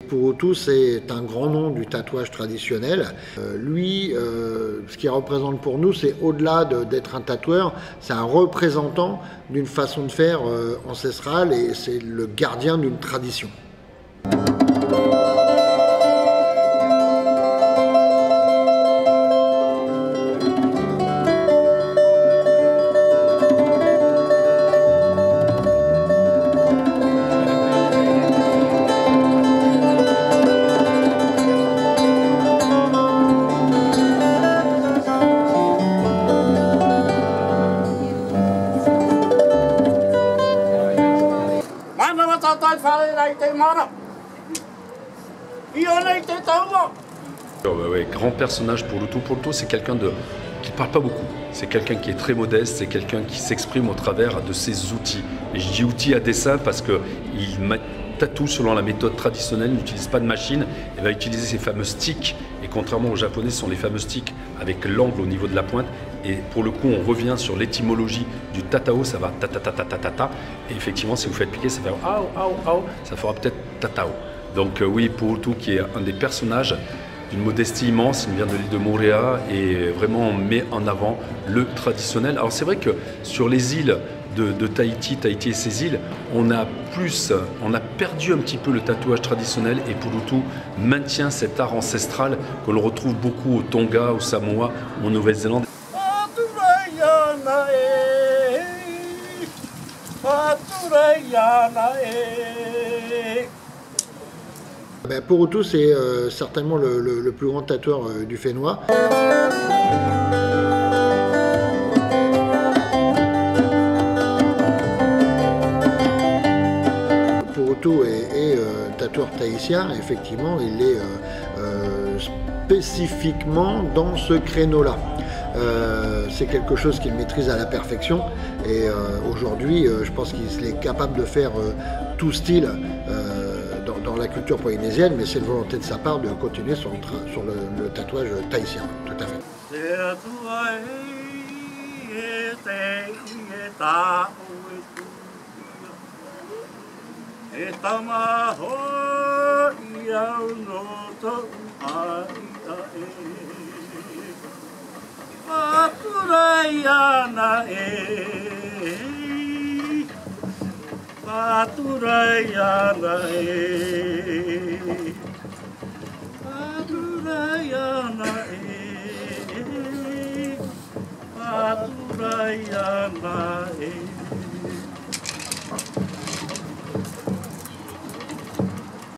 Purutu, c'est un grand nom du tatouage traditionnel. Lui, ce qu'il représente pour nous, c'est au-delà d'être un tatoueur, c'est un représentant d'une façon de faire ancestrale et c'est le gardien d'une tradition. Ouais, grand personnage pour Purutu. Purutu, c'est quelqu'un qui ne parle pas beaucoup. C'est quelqu'un qui est très modeste, c'est quelqu'un qui s'exprime au travers de ses outils. Et je dis outils à dessein parce qu'il tatoue selon la méthode traditionnelle, n'utilise pas de machine, et va utiliser ces fameux sticks. Et contrairement aux Japonais, ce sont les fameux sticks avec l'angle au niveau de la pointe. Et pour le coup, on revient sur l'étymologie du tatao, ça va ta ta ta ta ta ta ta. Et effectivement, si vous faites piquer, ça fait au, ça fera peut-être tatao. Donc oui, Purutu qui est un des personnages d'une modestie immense, il vient de l'île de Moorea et vraiment met en avant le traditionnel. Alors c'est vrai que sur les îles de Tahiti et ses îles, on a perdu un petit peu le tatouage traditionnel et Purutu maintient cet art ancestral que l'on retrouve beaucoup au Tonga, au Samoa, en Nouvelle-Zélande. Purutu, c'est certainement le plus grand tatoueur du Fénois. Purutu est tatoueur tahitien, effectivement, il est spécifiquement dans ce créneau-là. C'est quelque chose qu'il maîtrise à la perfection et aujourd'hui, je pense qu'il est capable de faire tout style dans la culture polynésienne, mais c'est une volonté de sa part de continuer sur le tatouage tahitien, tout à fait. Paturayana